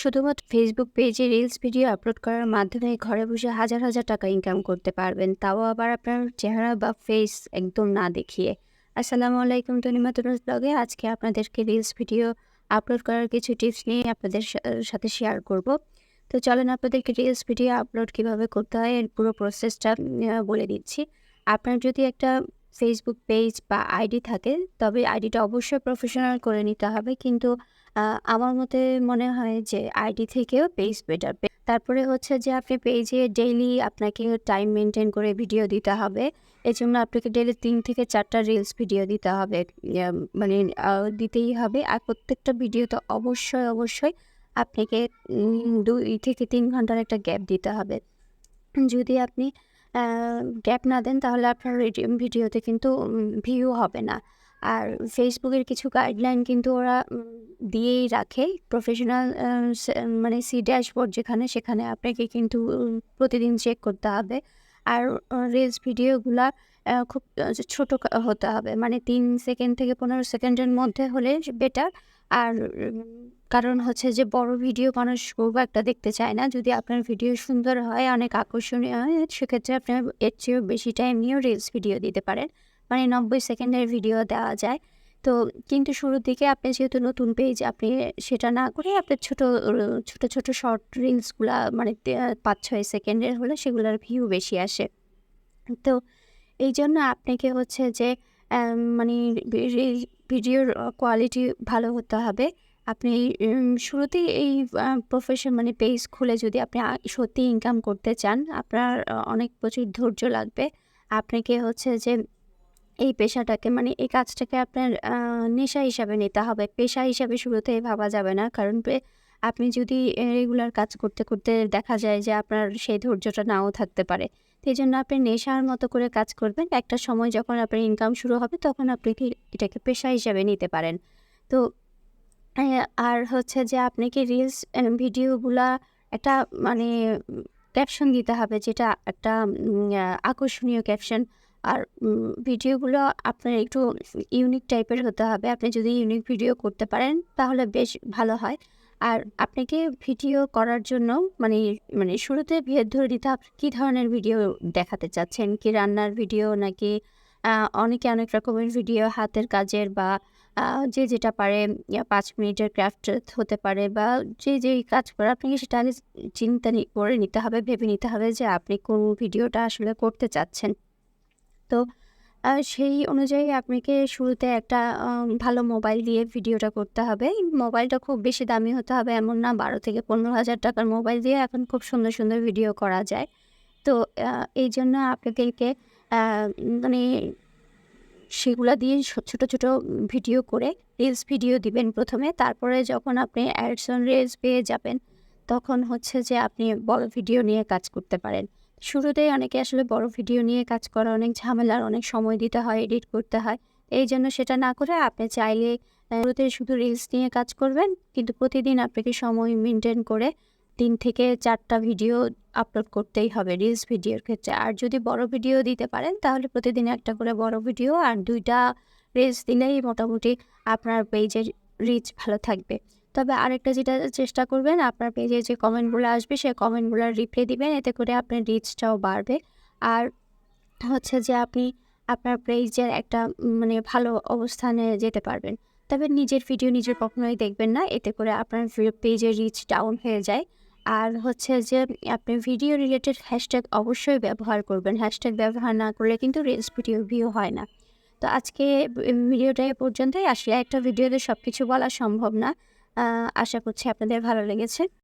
শুধুমাত্র ফেসবুক পেজে reels video upload করার মাধ্যমে ঘরে বসে হাজার হাজার টাকা ইনকাম করতে পারবেন, তাও আবার আপনার চেহারা বা ফেস একদম না দেখিয়ে। আসসালামু আলাইকুম, তনিমা তনুজ ব্লগে আজকে আপনাদেরকে রিলস ভিডিও আপলোড করার কিছু টিপস নিয়ে আপনাদের সাথে শেয়ার করব। তো চলেন আপনাদেরকে রিলস ভিডিও আপলোড কিভাবে করতে হয় এর পুরো প্রসেসটা বলে দিচ্ছি। আপনার যদি একটা ফেসবুক পেজ বা আইডি থাকে, তবে আইডিটা অবশ্যই প্রফেশনাল করে নিতে হবে, কিন্তু আমার মতে মনে হয় যে আইডি থেকেও পেজ বেটার। তারপরে হচ্ছে যে আপনি পেজে ডেইলি আপনাকে টাইম মেনটেন করে ভিডিও দিতে হবে। এজন্য আপনাকে ডেইলি ৩ থেকে ৪টা রিলস ভিডিও দিতে হবে। মানে দিতেই হবে। আর প্রত্যেকটা ভিডিওতে অবশ্যই আপনাকে ২ থেকে ৩ ঘন্টার একটা গ্যাপ দিতে হবে। যদি আপনি গ্যাপ না দেন তাহলে আপনার ভিডিওতে কিন্তু ভিউ হবে না। আর ফেসবুকের কিছু গাইডলাইন কিন্তু ওরা দিয়েই রাখে। প্রফেশনাল মানে ড্যাশবোর্ড সেখানে আপনাকে কিন্তু প্রতিদিন চেক করতে হবে। আর রিলস ভিডিওগুলা খুব ছোট হতে হবে। মানে ৩ সেকেন্ড থেকে ১৫ সেকেন্ডের মধ্যে হলে বেটার। আর কারণ হচ্ছে যে বড় ভিডিও মানুষ খুব একটা দেখতে চায় না। যদি আপনার ভিডিও সুন্দর হয়, অনেক আকর্ষণীয় হয়, সেক্ষেত্রে আপনার এর চেয়েও বেশি টাইম নিয়েও রিলস ভিডিও দিতে পারেন। মানে ৯০ সেকেন্ডের ভিডিও দেওয়া যায়। তো কিন্তু শুরুর দিকে আপনি যেহেতু নতুন পেজ, আপনি সেটা না করে আপনার ছোট শর্ট রিলসগুলা মানে ৫-৬ সেকেন্ডের হলে সেগুলার ভিউ বেশি আসে। তো এইজন্য আপনাকে হচ্ছে যে মানে ভিডিওর কোয়ালিটি ভালো হতে হবে। আপনি শুরুতেই এই মানে পেজ খুলে যদি আপনি সত্যিই ইনকাম করতে চান, আপনার অনেক প্রচুর ধৈর্য লাগবে। আপনাকে হচ্ছে যে এই পেশাটাকে মানে এই কাজটাকে আপনার নেশা হিসাবে নিতে হবে। পেশা হিসাবে শুরুতেই ভাবা যাবে না। কারণ আপনি যদি রেগুলার কাজ করতে দেখা যায় যে আপনার সেই ধৈর্যটা নাও থাকতে পারে। তো এইজন্য আপনি নেশার মতো করে কাজ করবেন। একটা সময় যখন আপনার ইনকাম শুরু হবে তখন আপনি এটাকে পেশা হিসাবে নিতে পারেন। তো আর হচ্ছে যে আপনাকে রিলস ভিডিওগুলা একটা মানে ক্যাপশন দিতে হবে, যেটা একটা আকর্ষণীয় ক্যাপশন। আর ভিডিওগুলো আপনার একটু ইউনিক টাইপের হতে হবে। আপনি যদি ইউনিক ভিডিও করতে পারেন তাহলে বেশ ভালো হয়। আর আপনাকে ভিডিও করার জন্য মানে মানে শুরুতে ভেদ ধরে দিতে হবে কী ধরনের ভিডিও দেখাতে চাচ্ছেন। কি রান্নার ভিডিও, নাকি অনেকে অনেক রকমের ভিডিও হাতের কাজের, বা যে যেটা পারে ৫ মিনিটের ক্রাফট হতে পারে, বা যেই কাজ করে আপনাকে সেটা আগে চিন্তা করে নিতে হবে, ভেবে নিতে হবে যে আপনি কোন ভিডিওটা আসলে করতে চাচ্ছেন। তো সেই অনুযায়ী আপনাকে শুরুতে একটা ভালো মোবাইল দিয়ে ভিডিওটা করতে হবে। মোবাইলটা খুব বেশি দামি হতে হবে এমন না, ১২ থেকে ১৫,০০০ টাকার মোবাইল দিয়ে এখন খুব সুন্দর ভিডিও করা যায়। তো এইজন্য আপনাদেরকে আ মানে সেগুলা দিয়ে ছোট ভিডিও করে রিলস ভিডিও দিবেন ১ম এ। তারপরে যখন আপনি অ্যাডস অন রিলস পেয়ে যাবেন, তখন হচ্ছে যে আপনি বড় ভিডিও নিয়ে কাজ করতে পারেন। শুরুতেই অনেকে আসলে বড় ভিডিও নিয়ে কাজ করা অনেক ঝামেলার, অনেক সময় দিতে হয়, এডিট করতে হয়। এইজন্য সেটা না করে আপনি চাইলে শুরুতে শুধু রিলস নিয়ে কাজ করবেন, কিন্তু প্রতিদিন আপনাকে সময় মেইনটেইন করে ৩ থেকে ৪টা ভিডিও আপলোড করতেই হবে রিলস ভিডিওর ক্ষেত্রে। আর যদি বড় ভিডিও দিতে পারেন তাহলে প্রতিদিন একটা করে বড় ভিডিও আর ২টা রিলস দিলেই মোটামুটি আপনার পেজের রিচ ভালো থাকবে। তবে আরেকটা যেটা চেষ্টা করবেন, আপনার পেজে যে কমেন্টগুলো আসবে সেই কমেন্টগুলোর রিপ্লাই দিবেন, এতে করে আপনার রিচটাও বাড়বে। আর হচ্ছে যে আপনি আপনার পেজের একটা মানে ভালো অবস্থানে যেতে পারবেন। তবে নিজের ভিডিও নিজে কখনোই দেখবেন না, এতে করে আপনার পেজের রিচ ডাউন হয়ে যায়। আর হচ্ছে যে আপনি ভিডিও রিলেটেড হ্যাশট্যাগ অবশ্যই ব্যবহার করবেন। হ্যাশট্যাগ ব্যবহার না করলে কিন্তু রিলস ভিউ হয় না। তো আজকে ভিডিওটা এ পর্যন্তই। আসলে একটা ভিডিওতে সবকিছু বলা সম্ভব না। আশা করছি আপনাদের ভালো লেগেছে।